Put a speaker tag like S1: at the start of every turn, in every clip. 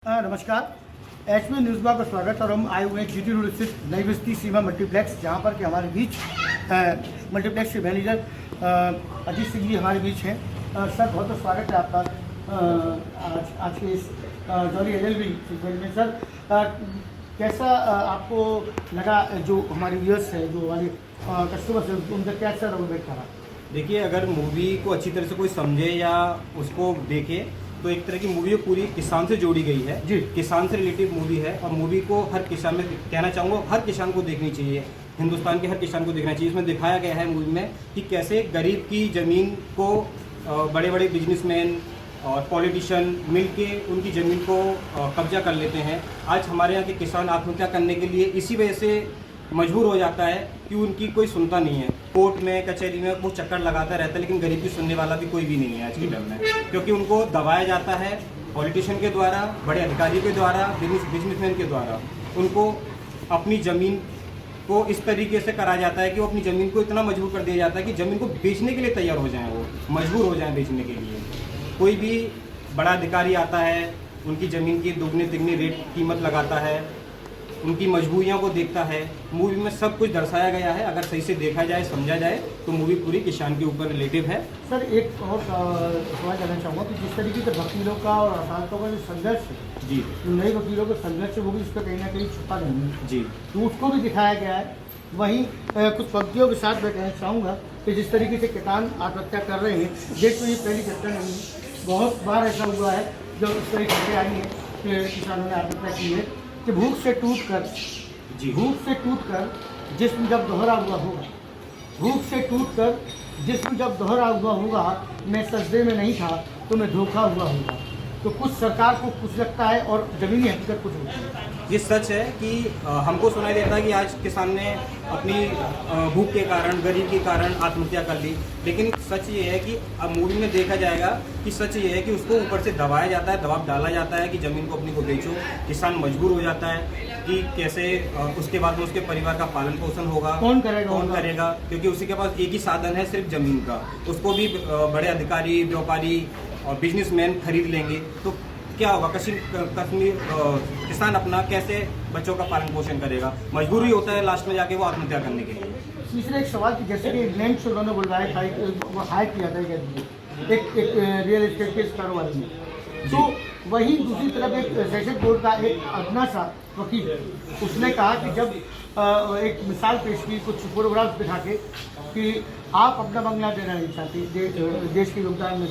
S1: नमस्कार। एच में न्यूज़ का स्वागत। और हम आए हुए हैं जीटी रोड स्थित नई बस्ती सीमा मल्टीप्लेक्स, जहां पर कि हमारे बीच मल्टीप्लेक्स के मैनेजर अजीत सिंह जी हमारे बीच हैं। सर, बहुत बहुत स्वागत है आपका आज के इस जॉली एलएलबी सेगमेंट में। सर, कैसा आपको लगा जो हमारे व्यूअर्स हैं, जो हमारे कस्टमर्स हैं, उनका कैसा रोलबैक रहा?
S2: देखिए, अगर मूवी को अच्छी तरह से कोई समझे या उसको देखे तो एक तरह की मूवी पूरी किसान से जोड़ी गई है
S1: जी।
S2: किसान से रिलेटेड मूवी है। और मूवी को हर किसान में कहना चाहूँगा, हर किसान को देखनी चाहिए, हिंदुस्तान के हर किसान को देखना चाहिए। इसमें दिखाया गया है मूवी में कि कैसे गरीब की ज़मीन को बड़े बड़े बिजनेसमैन और पॉलिटिशियन मिलके उनकी ज़मीन को कब्जा कर लेते हैं। आज हमारे यहाँ के किसान आत्महत्या करने के लिए इसी वजह से मजबूर हो जाता है कि उनकी कोई सुनता नहीं है। कोर्ट में, कचहरी में वो चक्कर लगाता रहता है, लेकिन गरीब की सुनने वाला भी कोई भी नहीं है आज के टाइम में, क्योंकि उनको दबाया जाता है पॉलिटिशियन के द्वारा, बड़े अधिकारियों के द्वारा, बिजनेसमैन के द्वारा। उनको अपनी ज़मीन को इस तरीके से करा जाता है कि वो अपनी ज़मीन को इतना मजबूर कर दिया जाता है कि ज़मीन को बेचने के लिए तैयार हो जाएं, वो मजबूर हो जाएं बेचने के लिए। कोई भी बड़ा अधिकारी आता है, उनकी ज़मीन की दोगुनी तिगुनी रेट कीमत लगाता है, उनकी मजबूरियों को देखता है। मूवी में सब कुछ दर्शाया गया है। अगर सही से देखा जाए, समझा जाए तो मूवी पूरी किसान के ऊपर रिलेटिव है।
S1: सर, एक और सवाल जानना चाहूँगा कि जिस तरीके से वकीलों का और अदालतों का जो संघर्ष है,
S2: जी,
S1: जो नए वकीलों का संघर्ष है, वो भी इस पर कहीं ना कहीं छुपा नहीं है
S2: जी,
S1: तो उसको भी दिखाया गया है। वहीं कुछ पंक्तियों के साथ मैं कहना चाहूँगा कि जिस तरीके से किसान आत्महत्या कर रहे हैं, देश में ये पहली घटना नहीं है। बहुत बार ऐसा हुआ है जब इस तरह की खबरें आई हैं कि किसानों ने आत्महत्या की है कि भूख से टूट कर जिस्म जब दोहरा हुआ होगा, भूख से टूट कर जिस्म जब दोहरा हुआ होगा, मैं सजदे में नहीं था तो मैं धोखा हुआ होगा। तो कुछ सरकार को कुछ लगता है और ज़मीनी हकीकत कुछ होती है।
S2: ये सच है कि हमको सुनाई देता है कि आज किसान ने अपनी भूख के कारण, गरीब के कारण आत्महत्या कर ली, लेकिन सच ये है कि अब मूवी में देखा जाएगा कि सच ये है कि उसको ऊपर से दबाया जाता है, दबाव डाला जाता है कि ज़मीन को अपनी को बेचो। किसान मजबूर हो जाता है कि कैसे उसके बाद में उसके परिवार का पालन पोषण होगा, कौन करेगा, क्योंकि उसी के पास एक ही साधन है, सिर्फ ज़मीन का। उसको भी बड़े अधिकारी, व्यापारी और बिजनेसमैन खरीद लेंगे तो क्या होगा? किसान अपना कैसे बच्चों का पालन पोषण करेगा? मजबूर ही होता है लास्ट में जाके वो आत्महत्या करने के लिए।
S1: तीसरा एक सवाल कि जैसे कि इंग्लैंड से उन्होंने बुलवाया था, वो हायर किया था एक रियल एस्टेट के कारोबार में, तो वहीं दूसरी तरफ एक सेशन कोर्ट का एक अदना सा वकील, उसने कहा कि जब एक मिसाल पेश की कुछ फोटोग्राफ्स दिखा के कि आप अपना बंगला देना नहीं चाहते, देश के योगदान में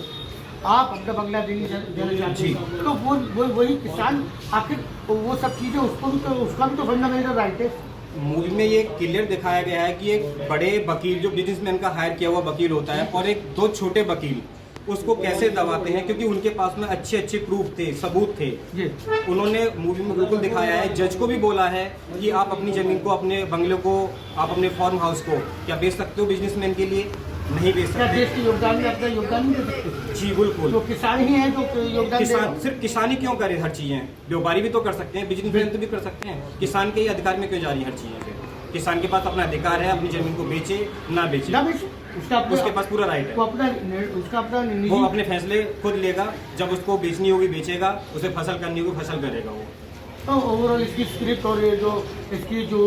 S1: आप अपना बंगला देना चाहते हैं, तो वो वही किसान आखिर वो सब चीज़ें उसका भी तो फंडामेंटल राइट है।
S2: मूवी में ये क्लियर दिखाया गया है कि एक बड़े वकील जो बिजनेसमैन का हायर किया हुआ वकील होता है और एक दो छोटे वकील उसको कैसे दबाते हैं, क्योंकि उनके पास में अच्छे अच्छे प्रूफ थे, सबूत थे। उन्होंने मूवी में बिल्कुल दिखाया है। जज को भी बोला है कि आप अपनी ज़मीन को, अपने बंगले को, आप अपने फार्म हाउस को क्या बेच सकते हो बिजनेसमैन के लिए? नहीं बेच सकते।
S1: देश के योगदान में अपना योगदान नहीं दे सकते?
S2: जी बिल्कुल।
S1: तो किसान ही है जो योगदान
S2: किसान, सिर्फ किसान ही क्यों करे हर चीज़ें? व्यापारी भी तो कर सकते हैं, बिजनेसमैन तो भी कर सकते हैं। किसान के ही अधिकार में क्यों जा रही हर चीज़ें? किसान के पास अपना अधिकार है, अपनी ज़मीन को बेचे ना बेचे, उसके पास पूरा राइट है। वो अपने फैसले खुद लेगा। जब उसको बेचनी होगी बेचेगा, उसे फसल करनी होगी फसल करेगा वो।
S1: तो ओवरऑल इसकी स्क्रिप्ट और ये जो इसकी जो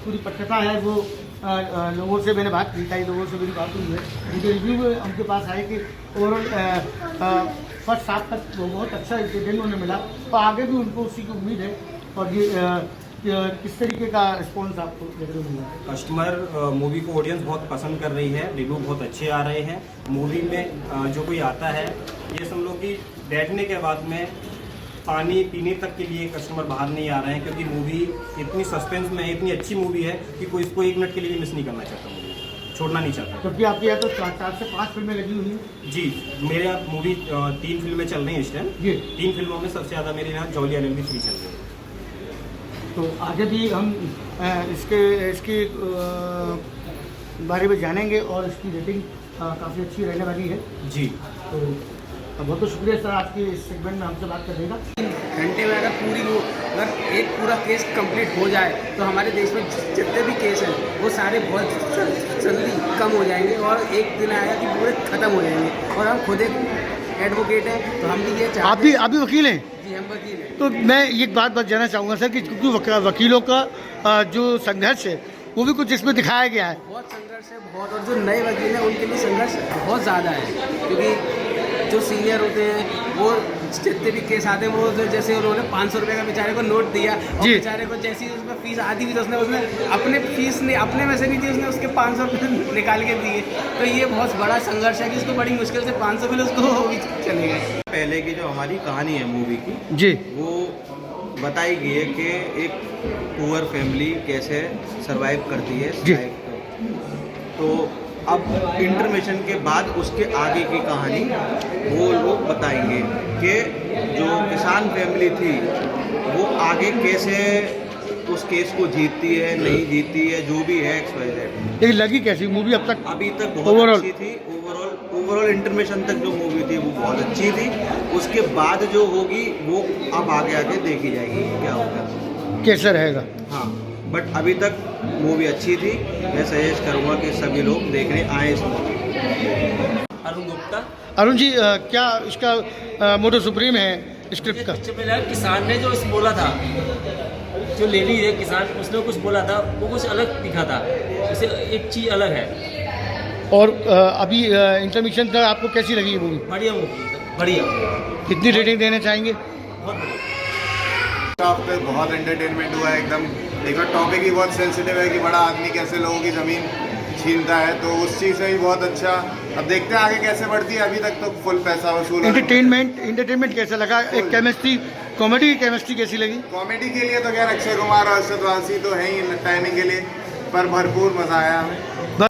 S1: पूरी पटकथा है, वो लोगों से मैंने बात की, कई लोगों से मेरी बात हुई है, उनके रिव्यू में उनके पास आए कि ओवरऑल फर्स्ट हाफ तक बहुत अच्छा इंटरटेनमेंट उन्हें मिला, और आगे भी उनको उसी की उम्मीद है। और ये किस तरीके का रिस्पॉन्स आपको देखने को मिला?
S2: कस्टमर मूवी को ऑडियंस बहुत पसंद कर रही है, रिव्यू बहुत अच्छे आ रहे हैं। मूवी में जो कोई आता है, ये समझ लो कि बैठने के बाद में पानी पीने तक के लिए कस्टमर बाहर नहीं आ रहे हैं, क्योंकि मूवी इतनी सस्पेंस में है, इतनी अच्छी मूवी है कि कोई इसको एक मिनट के लिए मिस नहीं करना चाहता, मूवी छोड़ना नहीं चाहता।
S1: क्योंकि आपके यहाँ तो 4 से 5 फिल्में लगी हुई हैं।
S2: जी, मेरे यहाँ मूवी 3 फिल्में चल रही हैं इस टाइम। 3 फिल्मों में सबसे ज़्यादा मेरे यहाँ जॉली एलएलबी 3 चल रही है।
S1: तो आगे भी हम इसके बारे में जानेंगे और इसकी रेटिंग काफ़ी अच्छी रहने वाली है।
S2: जी,
S1: तो बहुत बहुत शुक्रिया सर, आज के इस सेगमेंट में हमसे बात करने का।
S3: घंटे में अगर एक पूरा केस कंप्लीट हो जाए तो हमारे देश में जितने भी केस हैं वो सारे बहुत जल्दी कम हो जाएंगे, और एक दिन आएगा कि पूरे ख़त्म हो जाएंगे। और हम खुद एक एडवोकेट हैं, तो हम भी ये चाहते हैं।
S1: आप भी वकील हैं?
S3: जी हम वकील हैं।
S1: तो मैं एक बात जानना चाहूँगा सर कि क्योंकि वकीलों का जो संघर्ष है वो भी कुछ इसमें दिखाया गया है।
S3: बहुत संघर्ष है बहुत, और जो नए वकील हैं उनके लिए संघर्ष बहुत ज़्यादा है, क्योंकि जो सीनियर होते हैं वो जितने भी केस आते हैं वो तो जैसे उन्होंने 500 रुपये का बेचारे को नोट दिया और
S1: जी।
S3: बेचारे को जैसी उसमें फीस आती थी तो उसने अपने फीस ने अपने में से नहीं थी, उसने उसके 500 रुपये निकाल के दिए। तो ये बहुत बड़ा संघर्ष है कि उसको बड़ी मुश्किल से 500 मिले, उसको भी चले गए।
S4: पहले की जो हमारी कहानी है मूवी की
S1: जी
S4: वो बताई गई है कि एक पुअर फैमिली कैसे सरवाइव करती है
S1: जी।
S4: लाइफ को। तो अब इंटरमिशन के बाद उसके आगे की कहानी वो लोग बताएंगे कि जो किसान फैमिली थी वो आगे कैसे उस केस को जीतती है नहीं जीतती है, जो भी है XYZ।
S1: लेकिन लगी कैसी मूवी अब तक?
S4: अभी तक बहुत
S1: Overall?
S4: अच्छी थी। ओवरऑल इंटरमिशन तक जो मूवी थी वो बहुत अच्छी थी। उसके बाद जो होगी वो अब आगे आगे देखी जाएगी क्या होगा,
S1: कैसा रहेगा।
S4: हाँ। बट अभी तक मूवी अच्छी थी। मैं सजेस्ट करूँगा कि सभी लोग देखने आए इस मूवी।
S5: अरुण गुप्ता।
S1: अरुण जी क्या इसका मोटो सुप्रीम है स्क्रिप्ट का?
S5: सबसे पहले किसान ने जो इस बोला था, जो लेडी है किसान, उसने कुछ बोला था वो कुछ अलग दिखा था, उसे एक चीज़ अलग है।
S1: और अभी इंटरमिशन का आपको कैसी लगी ये मूवी?
S5: बढ़िया मूवी, बढ़िया,
S1: कितनी रेटिंग देना चाहेंगे?
S5: बहुत बढ़िया।
S6: पे बहुत एंटरटेनमेंट हुआ है एकदम। एक बार टॉपिक ही बहुत सेंसिटिव है कि बड़ा आदमी कैसे लोगों की ज़मीन छीनता है, तो उस चीज़ से भी बहुत अच्छा। अब देखते हैं आगे कैसे बढ़ती है। अभी तक तो फुल पैसा वसूल।
S1: एंटरटेनमेंट कैसा लगा? एक केमिस्ट्री, कॉमेडी की केमिस्ट्री कैसी लगी?
S6: कॉमेडी के लिए तो खैर अक्षय कुमार और अर्शद वारसी तो है ही टाइमिंग के लिए, पर भरपूर मज़ा आया हमें।